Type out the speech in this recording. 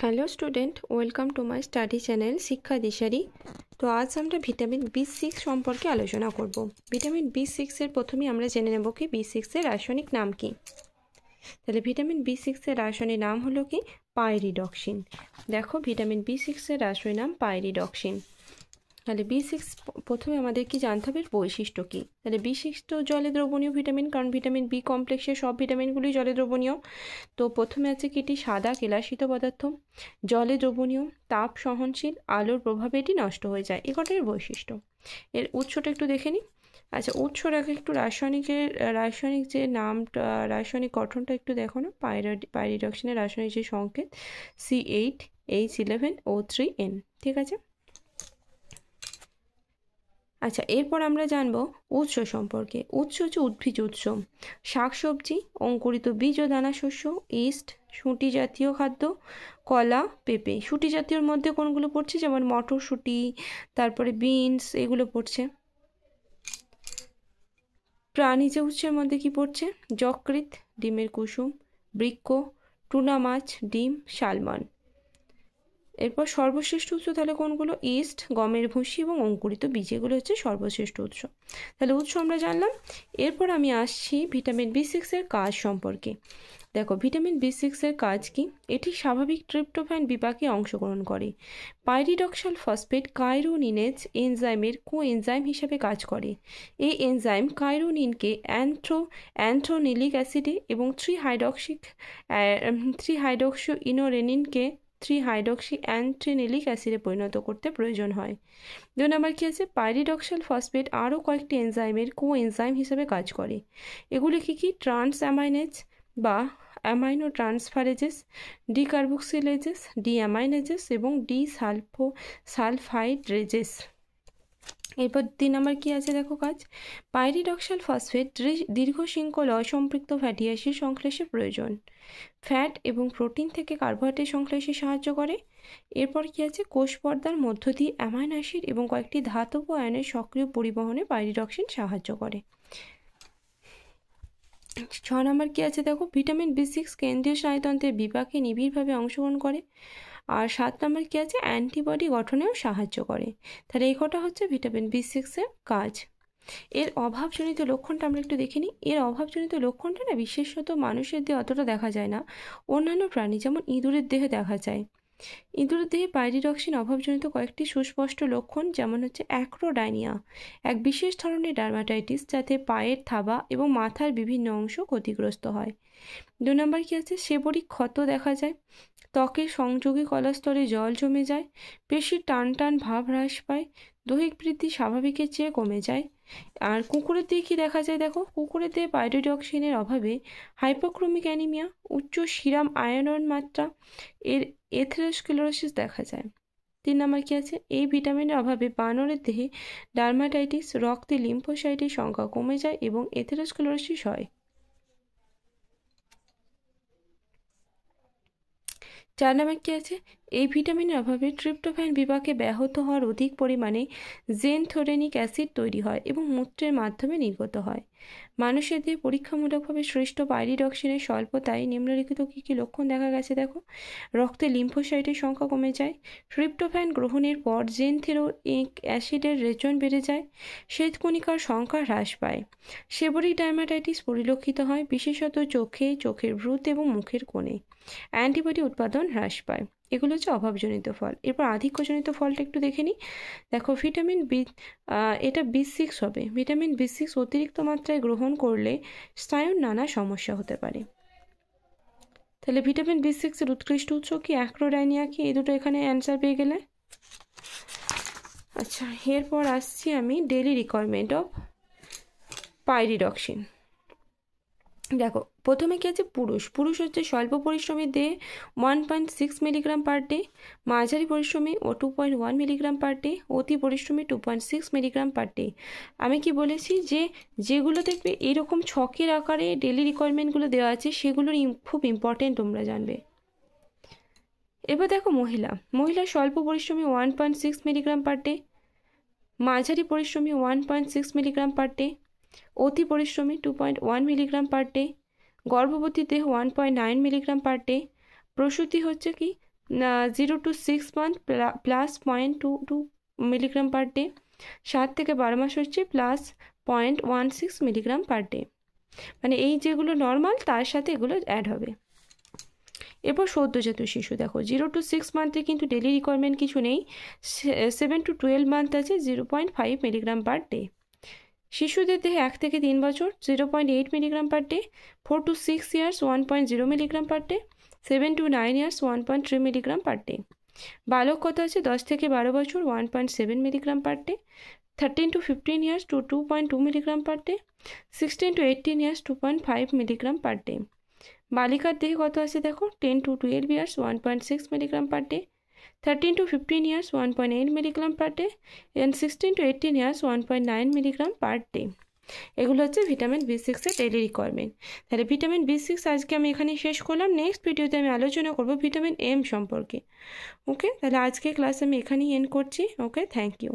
Hello student, welcome to my study channel শিক্ষা দিশারি। তো আজ আমরা ভিটামিন বি6 সম্পর্কে আলোচনা করব। ভিটামিন বি6-এর প্রথমেই আমরা জেনে নেব কি বি6-এর রাসায়নিক নাম কি। তাহলে ভিটামিন বি6-এর রাসায়নিক নাম হলো কি পাইরিডক্সিন। দেখো, ভিটামিন বি6-এর রাসায়নিক নাম পাইরিডক্সিন। তাহলে বি6 প্রথমে আমাদের কি জানতে হবে বৈশিষ্ট্য কি। তাহলে বি6 তো জলে দ্রবণীয় ভিটামিন, কারণ ভিটামিন বি কমপ্লেক্সের সব ভিটামিনগুলি জলে দ্রবণীয়। তো প্রথমে আছে কি এটি সাদা কেলাসিত পদার্থ, জলে দ্রবণীয়, তাপ সহনশীল, আলোর প্রভাবে এটি নষ্ট হয়ে যায়। এ কটার বৈশিষ্ট্য। এর উৎসটা একটু দেখে নিই। আচ্ছা, উৎস রেখে একটু রাসায়নিক যে নামটা, রাসায়নিক গঠনটা একটু দেখো না। পাইরিডক্সিনের রাসায়নিক যে সংকেত C8H11O3N, ঠিক আছে। আচ্ছা, এরপর আমরা জানবো উৎস সম্পর্কে। উৎস হচ্ছে উদ্ভিজ উৎস, শাকসবজি, অঙ্কুরিত বীজ ও দানা শস্য, ইস্ট, শুঁটি জাতীয় খাদ্য, কলা, পেঁপে। শুঁটি জাতীয়র মধ্যে কোনগুলো পড়ছে, যেমন মটরশুঁটি, তারপরে বিনস, এগুলো পড়ছে। প্রাণীজ উৎসের মধ্যে কি পড়ছে, যকৃৎ, ডিমের কুসুম, বৃক্ক, টুনা মাছ, ডিম, সালমন। এরপর সর্বশ্রেষ্ঠ উৎস তাহলে কোনগুলো, ইস্ট, গমের ভুসি এবং অঙ্কুরিত বীজ, এগুলো হচ্ছে সর্বশ্রেষ্ঠ উৎস। তাহলে উৎস আমরা জানলাম। এরপর আমি আসছি ভিটামিন বি6-এর কাজ সম্পর্কে। দেখো, ভিটামিন বি6-এর কাজ কি। এটি স্বাভাবিক ট্রিপ্টোফ্যান বিপাকে অংশগ্রহণ করে। পাইরিডক্সাল ফসফেট কাইরোনিনেজ এনজাইমের কোএনজাইম হিসেবে কাজ করে। এই এনজাইম কাইরোনিনকে অ্যান্থ্রোনিলিক অ্যাসিডে এবং 3-হাইড্রক্সি ইনোরেনিনকে 3-হাইড্রক্সি অ্যান্থ্রিনিলিক অ্যাসিডে পরিণত করতে প্রয়োজন হয়। 2 নম্বর কি আছে, পাইরিডক্সাল ফসফেট আরও কয়েকটি এনজাইমের কোএনজাইম হিসেবে কাজ করে। এগুলি কি কি, ট্রান্স অ্যামাইনেজ বা অ্যামাইনো ট্রান্সফারেজেস, ডিকার্বক্সিলেজেস, ডিঅ্যামাইনেজেস এবং সালফাইড্রেজেস। এরপর 3 নম্বর কি আছে দেখো কাজ, পাইরিডক্সাল ফসফেট দীর্ঘ শৃঙ্খল অসম্পৃক্ত ফ্যাটি অ্যাসিড সংশ্লেষে প্রয়োজন। ফ্যাট এবং প্রোটিন থেকে কার্বোহাইড্রেট সংশ্লেষে সাহায্য করে। এরপর কি আছে, কোষ পর্দার মধ্য দিয়ে অ্যামাইনো অ্যাসিড এবং কয়েকটি ধাতব আয়নের সক্রিয় পরিবহনে পাইরিডক্সিন সাহায্য করে। 6 নম্বর কি আছে দেখো, ভিটামিন বি6 কেন্দ্রীয় স্নায়ুতন্ত্রের বিপাকে নিবিড়ভাবে অংশগ্রহণ করে। আর 7 নম্বর কি আছে, অ্যান্টিবডি গঠনেও সাহায্য করে। তাহলে এই কটা হচ্ছে ভিটামিন বি6-এর কাজ। এর অভাবজনিত লক্ষণটা আমরা একটু দেখে নিই। এর অভাবজনিত লক্ষণটা না বিশেষত মানুষের দেহে অতটা দেখা যায় না, অন্যান্য প্রাণী যেমন ইঁদুরের দেহে দেখা যায়। ইঁদুরের দেহে পাইরিডক্সিন অভাবজনিত কয়েকটি সুস্পষ্ট লক্ষণ, যেমন হচ্ছে অ্যাক্রোডাইনিয়া, এক বিশেষ ধরনের ডার্মাটাইটিস যাতে পায়ের থাবা এবং মাথার বিভিন্ন অংশ ক্ষতিগ্রস্ত হয়। 2 নম্বর কি আছে, সেবরিক ক্ষত দেখা যায়, ত্বকের সংযোগী কলাস্তরে জল জমে যায়, পেশির টান টান ভাব হ্রাস পায়, দৈহিক বৃদ্ধি স্বাভাবিকের চেয়ে কমে যায়। আর কুকুরের দিয়ে কি দেখা যায় দেখো, কুকুরের দিয়ে পাইরিডক্সিনের অভাবে হাইপোক্রোমিক অ্যানিমিয়া, উচ্চ সিরাম আয়রন মাত্রা, এর এথেরোস্ক্লেরোসিস দেখা যায়। 3 নম্বর কি আছে, এই ভিটামিনের অভাবে বানরের দেহে ডার্মাটাইটিস, রক্তে লিম্ফোসাইটের সংখ্যা কমে যায় এবং এথেরোস্ক্লেরোসিস হয়। 4 নম্বর কি আছে, এই ভিটামিনের অভাবে ট্রিপ্টোফ্যান বিপাকে ব্যাহত হওয়ার অধিক পরিমাণে জেনথোরেনিক অ্যাসিড তৈরি হয় এবং মূত্রের মাধ্যমে নির্গত হয়। মানুষের দেহে পরীক্ষামূলকভাবে সৃষ্ট পাইরিডক্সিনের স্বল্পতায় নিম্নলিখিত কী কী লক্ষণ দেখা গেছে দেখো, রক্তে লিম্ফোসাইটের সংখ্যা কমে যায়, ট্রিপ্টোফ্যান গ্রহণের পর জেনথোরেনিক অ্যাসিডের রেচন বেড়ে যায়, শ্বেতকণিকার সংখ্যা হ্রাস পায়, সেবরিক ডার্মাটাইটিস পরিলক্ষিত হয়, বিশেষত চোখে, চোখের ভ্রূত এবং মুখের কোণে, অ্যান্টিবডি উৎপাদন হ্রাস পায়। এগুলো হচ্ছে অভাবজনিত ফল। এরপর আধিক্যজনিত ফলটা একটু দেখে নিই। দেখো, ভিটামিন বি, এটা বি6 হবে। ভিটামিন বি6 অতিরিক্ত মাত্রায় গ্রহণ করলে স্নায়ুর নানা সমস্যা হতে পারে। তাহলে ভিটামিন বি6-এর উৎকৃষ্ট উৎস কি, অ্যাক্রোডাইনিয়া কি, এই দুটো এখানে অ্যান্সার পেয়ে গেলে। আচ্ছা, এরপর আসছি আমি ডেইলি রিকোয়ারমেন্ট অফ পাইরিডক্সিন। দেখো, প্রথমে কি আছে, পুরুষ হচ্ছে স্বল্প পরিশ্রমী দেহে 1.6 মিলিগ্রাম পার ডে, মাঝারি পরিশ্রমী ও 2.1 মিলিগ্রাম পার ডে, অতি পরিশ্রমী 2.6 মিলিগ্রাম পার ডে। আমি কি বলেছি যে যেগুলো দেখবে এরকম ছকের আকারে ডেলি রিকোয়ারমেন্টগুলো দেওয়া আছে, সেগুলোর খুব ইম্পর্টেন্ট, তোমরা জানবে। এবার দেখো, মহিলা স্বল্প পরিশ্রমী 1.6 মিলিগ্রাম পার ডে, মাঝারি পরিশ্রমী 1.6 মিলিগ্রাম পার ডে, অতি পরিশ্রমী 2.1 মিলিগ্রাম পার ডে, গর্ভবতী দেহ 1.9 মিলিগ্রাম পার ডে, প্রসূতি হচ্ছে কি 0 to 6 month plus 0.22 milligram per day. 7 থেকে 12 মাস হচ্ছে প্লাস 0.16 মিলিগ্রাম পার ডে। মানে এই যেগুলো নর্মাল তার সাথে এগুলো অ্যাড হবে। এরপর সদ্যজাত শিশু দেখো 0 to 6 মান্থে কিন্তু ডেলি রিকোয়ারমেন্ট কিছু নেই। 7 to 12 মান্থ আছে 0.5 মিলিগ্রাম পার ডে। শিশুদের দেহে 1 থেকে 3 বছর 0.8 milligram per day. 4 to 6 years 1.0 milligram per day. 7 to 9 years 1.3 milligram per day. বালক কত আছে 10 থেকে 12 বছর 1.7 milligram per day. 13 to 15 years to 2.2 milligram per day, 16 to 18 years 2.5 milligram per day। বালিকার দেহে কত আছে দেখো 10 to 12 years 1.6 milligram per day, 13 to 15 years 1.8 milligram per day and 16 to 18 years 1.9 milligram per day। এগুলো হচ্ছে ভিটামিন B6 এর daily requirement. তাহলে vitamin B6 আজকে আমি এখানে শেষ করলাম। নেক্সট ভিডিওতে আমি আলোচনা করব ভিটামিন M সম্পর্কে। ওকে, তাহলে আজকে ক্লাস আমি এখানেই এন্ড করছি। ওকে, থ্যাংক ইউ।